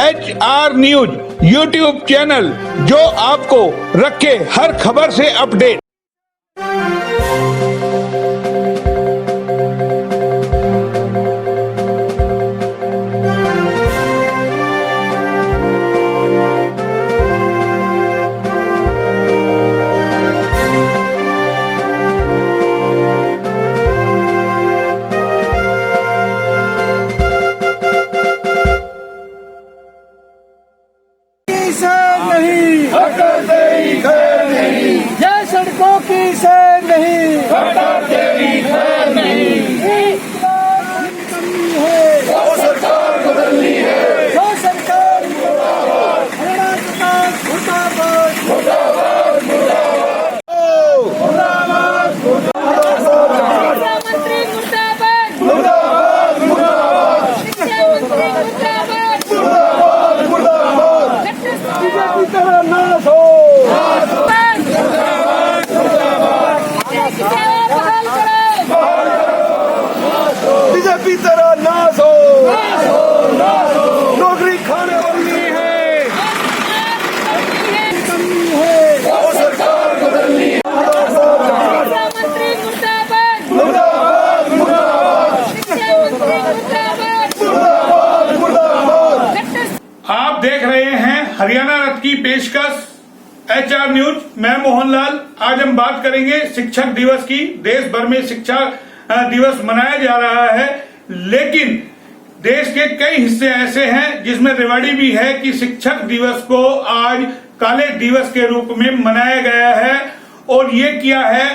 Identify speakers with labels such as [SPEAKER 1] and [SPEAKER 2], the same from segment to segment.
[SPEAKER 1] HR news YouTube channel, जो आपको रखे हर खबर से अपडेट।
[SPEAKER 2] जय सड़कों की सैर नहीं, तेरी खैर नहीं, कमी है वो सरकार बदलनी है, वो सरकार मुर्दाबाद, हरियाणा सरकार मुर्दाबाद, मुर्दाबाद, मुर्दाबाद, मुर्दाबाद, मंत्री मुर्दाबाद, मुर्दाबाद, मुर्दाबाद, शिक्षा मंत्री मुर्दाबाद, मुर्दाबाद, मुर्दाबाद, बीजेपी तरह नाश हो, बीजेपी तरह नाश हो, नौकरी खाने वाली है, कमी है वो सरकार बदलनी है, मंत्री मुर्दाबाद, मुर्दाबाद, मुर्दाबाद, शिक्षा मंत्री मुर्दाबाद, मुर्दाबाद, मुर्दाबाद।
[SPEAKER 1] आप देख रहे हैं हरियाणा रथ की पेशकश HR न्यूज। मैं मोहनलाल। आज हम बात करेंगे शिक्षक दिवस की। देश भर में शिक्षा दिवस मनाया जा रहा है, लेकिन देश के कई हिस्से ऐसे हैं जिसमें रेवाड़ी भी है कि शिक्षक दिवस को आज काले दिवस के रूप में मनाया गया है। और ये किया है,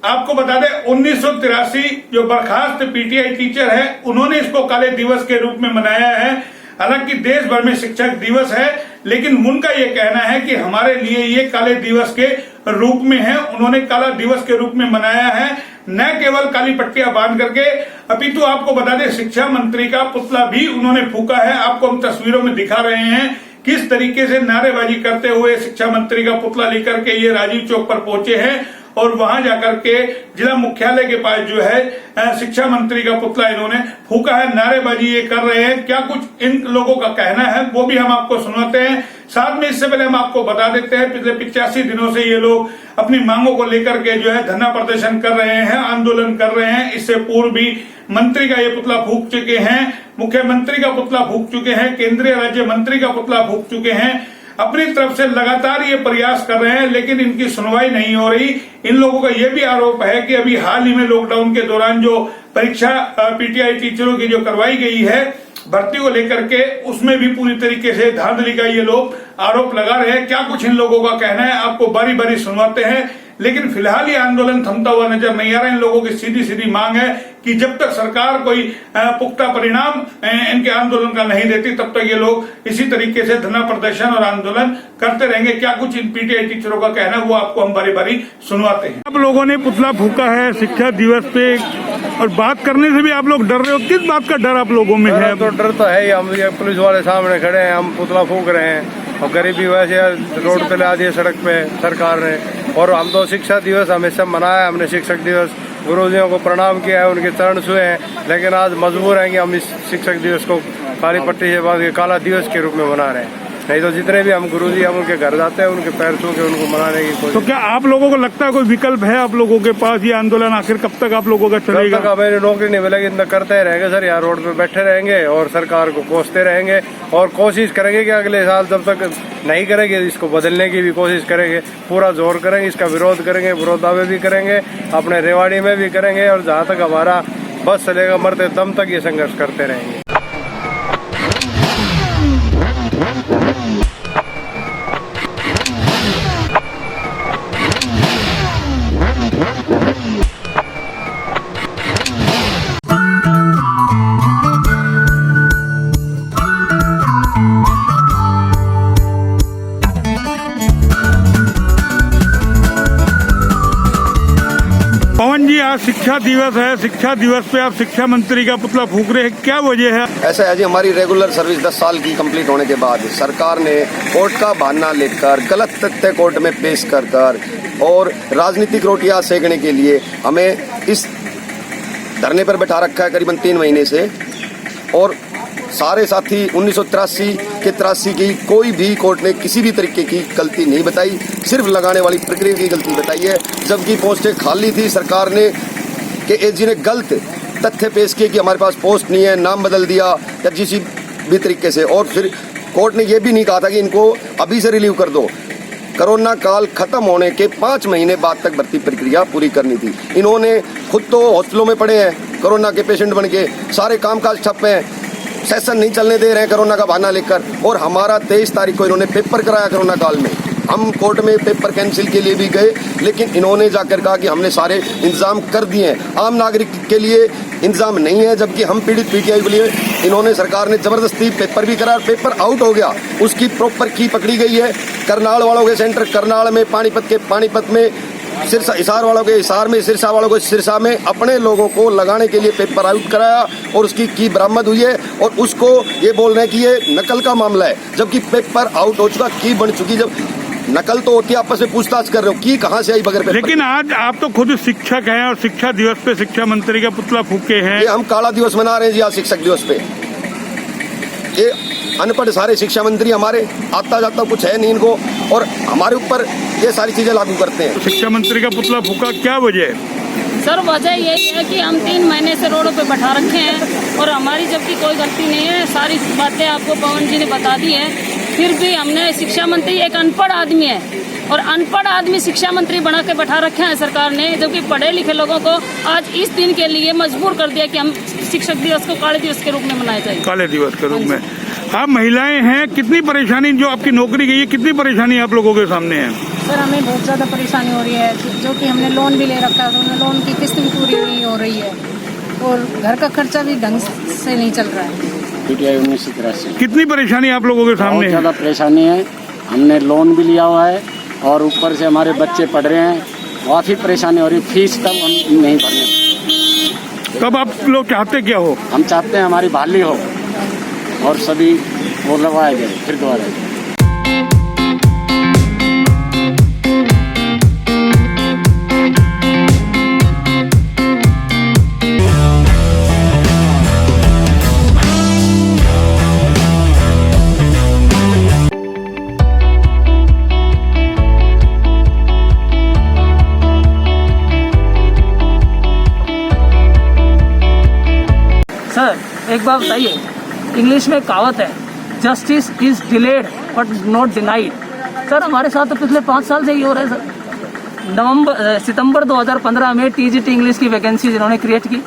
[SPEAKER 1] आपको बता दें, 1983 जो बर्खास्त PTI टीचर है, उन्होंने इसको काले दिवस के रूप में मनाया है। हालांकि देश भर में शिक्षक दिवस है, लेकिन उनका ये कहना है कि हमारे लिए ये काले दिवस के रूप में है। उन्होंने काला दिवस के रूप में मनाया है, न केवल काली पट्टियां बांध करके, अपितु आपको बता दें शिक्षा मंत्री का पुतला भी उन्होंने फूका है। आपको हम तस्वीरों में दिखा रहे हैं किस तरीके से नारेबाजी करते हुए शिक्षा मंत्री का पुतला लेकर के ये राजीव चौक पर पहुंचे हैं और वहां जाकर के जिला मुख्यालय के पास जो है शिक्षा मंत्री का पुतला इन्होंने फूका है, नारेबाजी ये कर रहे हैं। क्या कुछ इन लोगों का कहना है वो भी हम आपको सुनाते हैं। साथ में इससे पहले हम आपको बता देते हैं, पिछले 85 दिनों से ये लोग अपनी मांगों को लेकर के जो है धरना प्रदर्शन कर रहे हैं, आंदोलन कर रहे हैं। इससे पूर्व भी मंत्री का ये पुतला फूक चुके हैं, मुख्यमंत्री का पुतला फूक चुके हैं, केंद्रीय राज्य मंत्री का पुतला फूक चुके हैं। अपनी तरफ से लगातार ये प्रयास कर रहे हैं, लेकिन इनकी सुनवाई नहीं हो रही। इन लोगों का ये भी आरोप है कि अभी हाल ही में लॉकडाउन के दौरान जो परीक्षा PTI टीचरों की जो करवाई गई है भर्ती को लेकर के, उसमें भी पूरी तरीके से धांधली का ये लोग आरोप लगा रहे हैं। क्या कुछ इन लोगों का कहना है आपको बारी बारी सुनवाते हैं, लेकिन फिलहाल ये आंदोलन थमता हुआ नजर नहीं आ रहा। इन लोगों की सीधी सीधी मांग है कि जब तक सरकार कोई पुख्ता परिणाम इनके आंदोलन का नहीं देती, तब तक ये लोग इसी तरीके से धरना प्रदर्शन और आंदोलन करते रहेंगे। क्या कुछ इन PTI टीचरों का कहना है वो आपको हम बारी बारी सुनवाते हैं। आप लोगों ने पुतला फूका है शिक्षा दिवस पे, और बात करने से भी आप लोग डर रहे हो। किस बात का डर आप लोगों में है?
[SPEAKER 3] तो डर तो है ही। हम पुलिस वाले सामने खड़े हैं, हम पुतला फूक रहे हैं और गरीबी वैसे रोड पे ला दिए सड़क पे सरकार ने। और हम तो शिक्षा दिवस हमेशा मनाया, हमने शिक्षक दिवस गुरुजियों को प्रणाम किया है, उनके चरण छुए हैं, लेकिन आज मजबूर हैं कि हम इस शिक्षक दिवस को काली पट्टी से बांध के काला दिवस के रूप में मना रहे हैं। नहीं तो जितने भी हम गुरुजी हम उनके घर जाते हैं, उनके पैर छू के उनको मनाने की कोशिश।
[SPEAKER 1] तो क्या आप लोगों को लगता है कोई विकल्प है आप लोगों के पास? ये आंदोलन आखिर कब तक आप लोगों का चलेगा?
[SPEAKER 3] जब तक हमें नौकरी नहीं मिलेगी इतना करते ही रहेंगे सर। यहाँ रोड पे बैठे रहेंगे और सरकार को कोसते रहेंगे और कोशिश करेंगे कि अगले साल जब तक नहीं करेंगे इसको बदलने की भी कोशिश करेंगे, पूरा जोर करेंगे, इसका विरोध करेंगे, विरोधा में भी करेंगे, अपने रेवाड़ी में भी करेंगे और जहाँ तक हमारा बस चलेगा मरते दम तक ये संघर्ष करते रहेंगे।
[SPEAKER 1] पवन जी, आज शिक्षा दिवस है। शिक्षा दिवस पे आप शिक्षा मंत्री का पुतला फूक रहे हैं, क्या वजह है?
[SPEAKER 4] ऐसा है जी, हमारी रेगुलर सर्विस 10 साल की कंप्लीट होने के बाद सरकार ने कोर्ट का बहाना लेकर गलत तथ्य कोर्ट में पेश कर और राजनीतिक रोटियां सेकने के लिए हमें इस धरने पर बैठा रखा है करीबन 3 महीने से। और सारे साथी 1983 के 83 की कोई भी कोर्ट ने किसी भी तरीके की गलती नहीं बताई, सिर्फ लगाने वाली प्रक्रिया की गलती बताई है। जबकि पोस्टें खाली थी, सरकार ने के एजी ने गलत तथ्य पेश किए कि हमारे पास पोस्ट नहीं है, नाम बदल दिया या किसी भी तरीके से। और फिर कोर्ट ने यह भी नहीं कहा था कि इनको अभी से रिलीव कर दो। कोरोना काल खत्म होने के 5 महीने बाद तक भर्ती प्रक्रिया पूरी करनी थी। इन्होंने खुद तो हॉस्पिटलों में पड़े हैं कोरोना के पेशेंट बन के, सारे कामकाज ठप हैं, सेशन नहीं चलने दे रहे हैं कोरोना का बहाना लेकर। और हमारा 23 तारीख को इन्होंने पेपर कराया कोरोना काल में। हम कोर्ट में पेपर कैंसिल के लिए भी गए, लेकिन इन्होंने जाकर कहा कि हमने सारे इंतजाम कर दिए हैं। आम नागरिक के लिए इंतजाम नहीं है, जबकि हम पीड़ित पीटीआई के लिए इन्होंने सरकार ने जबरदस्ती पेपर भी कराया, पेपर आउट हो गया, उसकी प्रॉपर की पकड़ी गई है। करनाल वालों के सेंटर करनाल में, पानीपत के पानीपत में, सिरसा हिसार वालों के हिसार में, सिरसा वालों को सिरसा में अपने लोगों को लगाने के लिए पेपर आउट कराया और उसकी की बरामद हुई है। और उसको ये बोल रहे हैं कि ये नकल का मामला है, जबकि पेपर आउट हो चुका, की बन चुकी। जब नकल तो होती है, आपस में पूछताछ कर रहे हो की कहाँ से आई बगैर पेपर।
[SPEAKER 1] लेकिन आज आप तो खुद शिक्षक हैं और शिक्षा दिवस पे शिक्षा मंत्री का पुतला फूके हैं।
[SPEAKER 4] ये हम काला दिवस मना रहे हैं जी आज शिक्षक दिवस पे। ये अनपढ़ सारे शिक्षा मंत्री हमारे, आता जाता कुछ है नहीं इनको, और हमारे ऊपर ये सारी चीजें लागू करते हैं।
[SPEAKER 1] शिक्षा मंत्री का पुतला फूका, क्या वजह है?
[SPEAKER 2] सर वजह यही है कि हम 3 महीने से रोडों पे बैठा रखे हैं और हमारी जबकि कोई गलती नहीं है, सारी बातें आपको पवन जी ने बता दी हैं। फिर भी हमने, शिक्षा मंत्री एक अनपढ़ आदमी है और अनपढ़ आदमी शिक्षा मंत्री बना के बैठा रखे हैं सरकार ने, जबकि पढ़े लिखे लोगों को आज इस दिन के लिए मजबूर कर दिया कि हम शिक्षक दिवस को काले दिवस के रूप में मनाया जाए।
[SPEAKER 1] काले दिवस के रूप में आप महिलाएं हैं, कितनी परेशानी, जो आपकी नौकरी गई है, कितनी परेशानी आप लोगों के सामने है?
[SPEAKER 5] सर हमें बहुत ज़्यादा परेशानी हो रही है, जो कि हमने लोन भी ले रखा है, तो लोन की किस्त भी पूरी नहीं हो रही है और घर का खर्चा भी ढंग से नहीं चल रहा है।
[SPEAKER 6] पीटीआई 1983
[SPEAKER 1] कितनी परेशानी आप लोगों के सामने
[SPEAKER 6] बहुत
[SPEAKER 1] है?
[SPEAKER 6] ज़्यादा परेशानी है। हमने लोन भी लिया हुआ है और ऊपर से हमारे बच्चे पढ़ रहे हैं, काफ़ी परेशानी हो रही है। फीस तब हम नहीं भरने।
[SPEAKER 1] तब आप लोग चाहते क्या हो?
[SPEAKER 6] हम चाहते हैं हमारी बहाली हो और सभी वो लगवाए जाए फिर दोबारा।
[SPEAKER 7] सर एक बात बताइए, इंग्लिश में कहावत है, justice is delayed but not denied. Sir हमारे साथ तो पिछले 5 साल से ही हो रहा है सर। सितंबर 2015 में टीजीटी इंग्लिश की वैकेंसी इन्होंने क्रिएट की,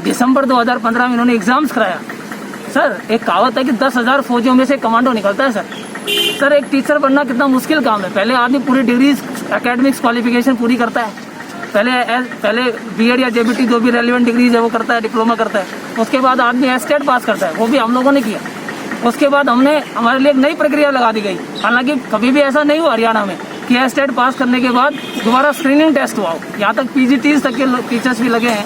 [SPEAKER 7] दिसंबर 2015 में इन्होंने एग्जाम्स कराया। सर एक कहावत है कि 10,000 फौजियों में से कमांडो निकलता है सर एक टीचर बनना कितना मुश्किल काम है। पहले आदमी पूरी डिग्रीज एकेडमिक्स क्वालिफिकेशन पूरी करता है, पहले बीएड या जेबीटी जो भी रेलिवेंट डिग्रीज है वो करता है, डिप्लोमा करता है। उसके बाद आदमी एस्टेट पास करता है, वो भी हम लोगों ने किया। उसके बाद हमारे लिए एक नई प्रक्रिया लगा दी गई। हालांकि कभी भी ऐसा नहीं हुआ हरियाणा में कि एस्टेट पास करने के बाद दोबारा स्क्रीनिंग टेस्ट हुआ हो। यहाँ तक पीजीटीज तक के टीचर्स भी लगे हैं,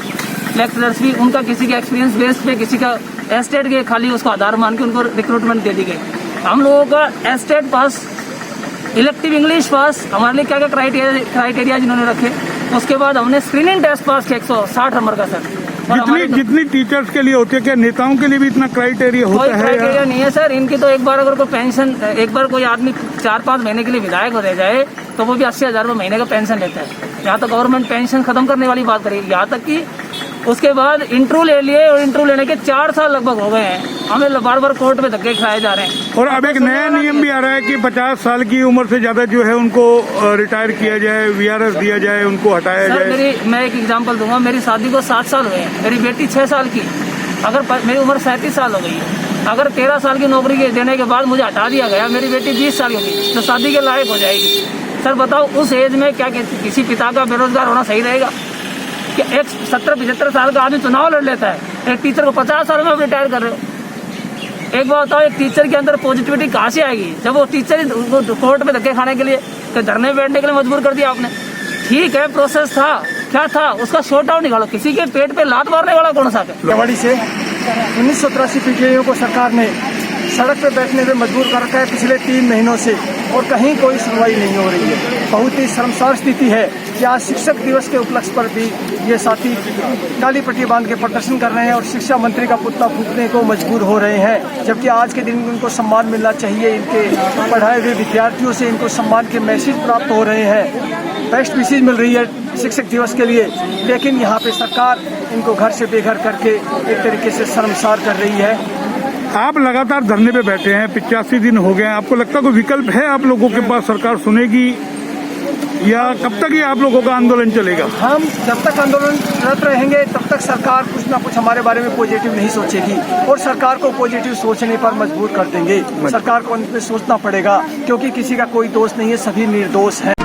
[SPEAKER 7] लेक्चरर्स भी, उनका किसी का एक्सपीरियंस बेस्ड पे, किसी का एस्टेट के खाली उसको आधार मान के उनको रिक्रूटमेंट दे दी गई। हम लोगों का एस्टेट पास, इलेक्टिव इंग्लिश पास, हमारे लिए क्या क्या क्राइटेरिया जिन्होंने रखे। उसके बाद हमने स्क्रीनिंग टेस्ट पास किया 160 नंबर का सर।
[SPEAKER 1] जितनी टीचर्स के लिए होती है, क्या नेताओं के लिए भी इतना क्राइटेरिया होता है?
[SPEAKER 7] कोई क्राइटेरिया नहीं है सर इनकी। तो एक बार अगर कोई पेंशन, एक बार कोई आदमी 4-5 महीने के लिए विधायक हो जाए तो वो भी 80,000 रुपये महीने का पेंशन लेता है। यहाँ तो गवर्नमेंट पेंशन खत्म करने वाली बात करी। यहाँ तक कि उसके बाद इंटरव्यू ले लिए और इंटरव्यू लेने के 4 साल लगभग हो गए हैं, हमें बार बार कोर्ट में धक्के खाए जा रहे हैं।
[SPEAKER 1] और अब एक नया नियम भी आ रहा है कि 50 साल की उम्र से ज्यादा जो है उनको रिटायर किया जाए, वीआरएस दिया जाए, उनको हटाया जाए।
[SPEAKER 7] मैं एक एग्जांपल दूंगा, मेरी शादी को 7 साल हुए हैं, मेरी बेटी 6 साल की, अगर मेरी उम्र 37 साल हो गई है, अगर 13 साल की नौकरी देने के बाद मुझे हटा दिया गया, मेरी बेटी 20 साल की होगी तो शादी के लायक हो जाएगी। सर बताओ उस एज में क्या किसी पिता का बेरोजगार होना सही रहेगा? कि एक 70-75 साल का आदमी चुनाव लड़ लेता है, एक टीचर को 50 साल में आप रिटायर कर रहे हो। एक बात बताओ, एक टीचर के अंदर पॉजिटिविटी कहाँ से आएगी जब वो टीचर कोर्ट में धक्के खाने के लिए, धरने बैठने के लिए मजबूर कर दिया आपने। ठीक है, प्रोसेस था, क्या था, उसका शॉर्ट आउट निकालो। किसी के पेट पे लात मारने वाला कौन सा है?
[SPEAKER 8] रेवाड़ी से 1983 पीटीआईओ को सरकार ने सड़क पे बैठने पे मजबूर कर रखा है पिछले 3 महीनों से, और कहीं कोई सुनवाई नहीं हो रही है। बहुत ही शर्मसार स्थिति है कि आज शिक्षक दिवस के उपलक्ष्य पर भी ये साथी काली पट्टी बांध के प्रदर्शन कर रहे हैं और शिक्षा मंत्री का पुतला फूंकने को मजबूर हो रहे हैं। जबकि आज के दिन उनको सम्मान मिलना चाहिए। इनके पढ़ाए हुए विद्यार्थियों से इनको सम्मान के मैसेज प्राप्त हो रहे हैं, बेस्ट विशेज मिल रही है शिक्षक दिवस के लिए, लेकिन यहाँ पे सरकार इनको घर से बेघर करके एक तरीके से शर्मसार कर रही है।
[SPEAKER 1] आप लगातार धरने पे बैठे हैं, 85 दिन हो गए हैं, आपको लगता कोई विकल्प है आप लोगों के पास? सरकार सुनेगी या कब तक ये आप लोगों का आंदोलन चलेगा?
[SPEAKER 8] हम जब तक आंदोलनरत रहेंगे तब तक सरकार कुछ ना कुछ हमारे बारे में पॉजिटिव नहीं सोचेगी और सरकार को पॉजिटिव सोचने पर मजबूर कर देंगे। सरकार को उन पे सोचना पड़ेगा, क्योंकि किसी का कोई दोष नहीं है, सभी निर्दोष हैं।